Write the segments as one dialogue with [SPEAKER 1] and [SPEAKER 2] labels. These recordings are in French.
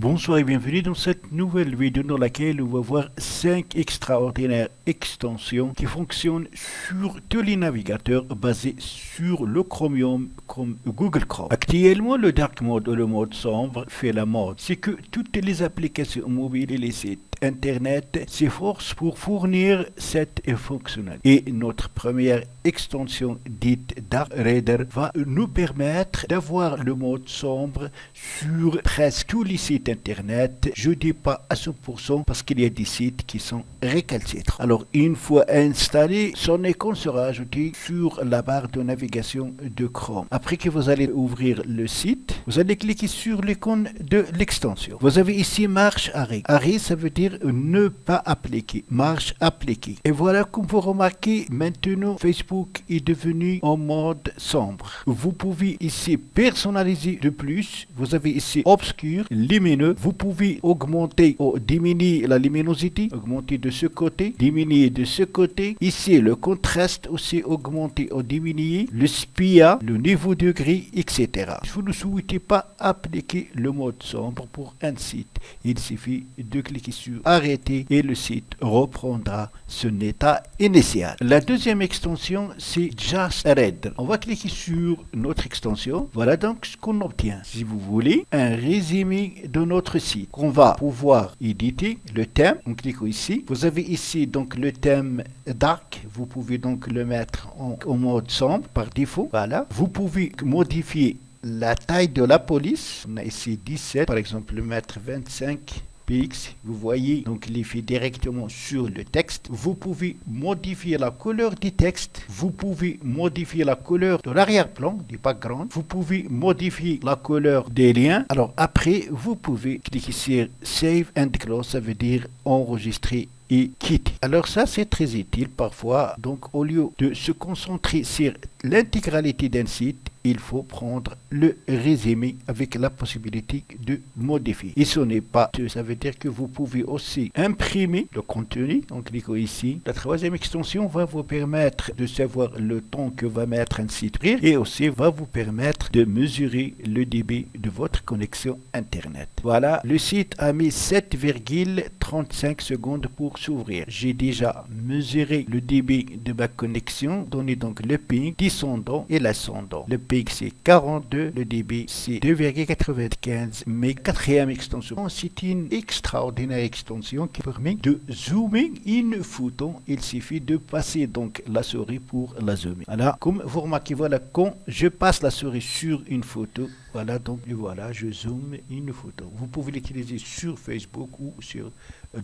[SPEAKER 1] Bonsoir et bienvenue dans cette nouvelle vidéo dans laquelle on va voir 5 extraordinaires extensions qui fonctionnent sur tous les navigateurs basés sur le Chromium comme Google Chrome. Actuellement, le Dark Mode ou le mode sombre fait la mode. C'est que toutes les applications mobiles et les sites Internet s'efforcent pour fournir cette fonctionnalité. Et notre première extension dite Dark Reader va nous permettre d'avoir le mode sombre sur presque tous les sites Internet. Je dis pas à 100% parce qu'il y a des sites qui sont récalcitrants. Alors une fois installé, son icône sera ajouté sur la barre de navigation de Chrome. Après que vous allez ouvrir le site, vous allez cliquer sur l'icône de l'extension. Vous avez ici marche arrêt. Arrêt, ça veut dire ne pas appliquer. Marche appliquée. Et voilà, comme vous remarquez, maintenant Facebook est devenu en mode sombre. Vous pouvez ici personnaliser de plus. Vous avez ici obscur, lumineux. Vous pouvez augmenter ou diminuer la luminosité. Augmenter de ce côté, diminuer de ce côté. Ici, le contraste aussi augmenter ou diminuer. Le SPIA, le niveau de gris, etc. Si vous ne souhaitez pas appliquer le mode sombre pour un site, il suffit de cliquer sur arrêter et le site reprendra son état initial. La deuxième extension, c'est Just Read. On va cliquer sur notre extension. Voilà donc ce qu'on obtient. Si vous voulez, un résumé de notre site qu'on va pouvoir éditer. Le thème, on clique ici. Vous avez ici donc le thème Dark. Vous pouvez donc le mettre en mode sombre par défaut. Voilà. Vous pouvez modifier la taille de la police. On a ici 17, par exemple, le mettre 25 px. Vous voyez donc l'effet directement sur le texte. Vous pouvez modifier la couleur du texte. Vous pouvez modifier la couleur de l'arrière-plan, du background. Vous pouvez modifier la couleur des liens. Alors après, vous pouvez cliquer sur Save and Close, ça veut dire enregistrer et quitter. Alors ça, c'est très utile parfois. Donc au lieu de se concentrer sur l'intégralité d'un site, il faut prendre le résumé avec la possibilité de modifier. Et ce n'est pas tout. Ça veut dire que vous pouvez aussi imprimer le contenu en cliquant ici. La troisième extension va vous permettre de savoir le temps que va mettre un site et aussi va vous permettre de mesurer le débit de votre connexion Internet. Voilà, le site a mis 7,35 secondes pour s'ouvrir. J'ai déjà mesuré le débit de ma connexion, donné donc le ping, descendant et l'ascendant. Le ping c'est 42, le débit c'est 2,95. Mais quatrième extension, c'est une extraordinaire extension qui permet de zoomer une photo. Il suffit de passer donc la souris pour la zoomer. Voilà, comme vous remarquez, voilà, quand je passe la souris sur une photo, voilà, donc et voilà, je zoome une photo. Vous pouvez l'utiliser sur Facebook ou sur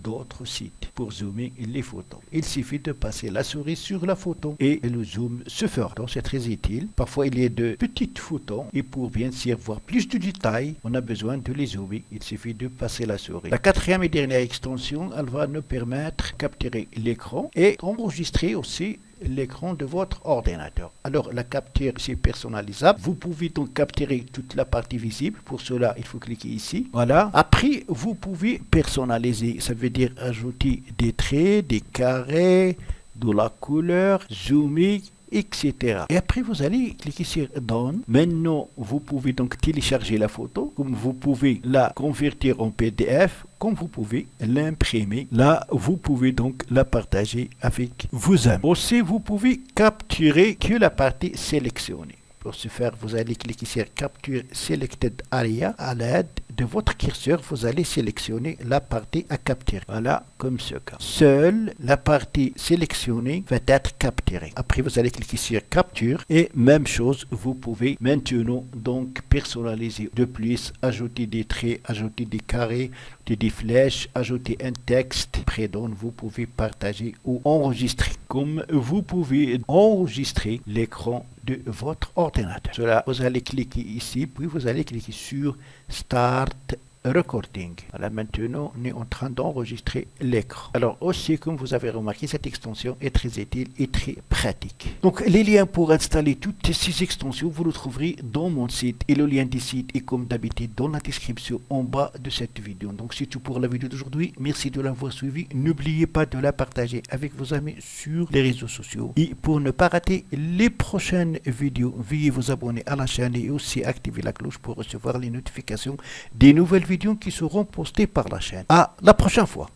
[SPEAKER 1] d'autres sites pour zoomer les photos. Il suffit de passer la souris sur la photo et le zoom se fera. Donc c'est très utile. Parfois il y a de petites photos et pour bien sûr voir plus de détails, on a besoin de les zoomer. Il suffit de passer la souris. La quatrième et dernière extension, elle va nous permettre de capturer l'écran et enregistrer aussi l'écran de votre ordinateur. Alors la capture c'est personnalisable. Vous pouvez donc capturer toute la partie visible. Pour cela, il faut cliquer ici. Voilà. Après, vous pouvez personnaliser. Ça veut dire ajouter des traits, des carrés, de la couleur, zoomer, etc. Et après, vous allez cliquer sur Done. Maintenant, vous pouvez donc télécharger la photo, comme vous pouvez la convertir en PDF, comme vous pouvez l'imprimer. Là, vous pouvez donc la partager avec vos amis. Aussi, vous pouvez capturer que la partie sélectionnée. Pour ce faire, vous allez cliquer sur Capture Selected Area. À l'aide de votre curseur, vous allez sélectionner la partie à capturer. Voilà, comme ce cas. Seule la partie sélectionnée va être capturée. Après, vous allez cliquer sur Capture et même chose, vous pouvez maintenant donc personnaliser de plus, ajouter des traits, ajouter des carrés, des flèches, ajouter un texte. Après, donc, vous pouvez partager ou enregistrer. Comme vous pouvez enregistrer l'écran de votre ordinateur. Cela, vous allez cliquer ici, puis vous allez cliquer sur Start Recording. Voilà, maintenant, on est en train d'enregistrer l'écran. Alors aussi, comme vous avez remarqué, cette extension est très utile et très pratique. Donc, les liens pour installer toutes ces extensions, vous les trouverez dans mon site. Et le lien du site est comme d'habitude dans la description en bas de cette vidéo. Donc, c'est tout pour la vidéo d'aujourd'hui. Merci de l'avoir suivi. N'oubliez pas de la partager avec vos amis sur les réseaux sociaux. Et pour ne pas rater les prochaines vidéos, veuillez vous abonner à la chaîne et aussi activer la cloche pour recevoir les notifications des nouvelles vidéos vidéos qui seront postées par la chaîne. À la prochaine fois.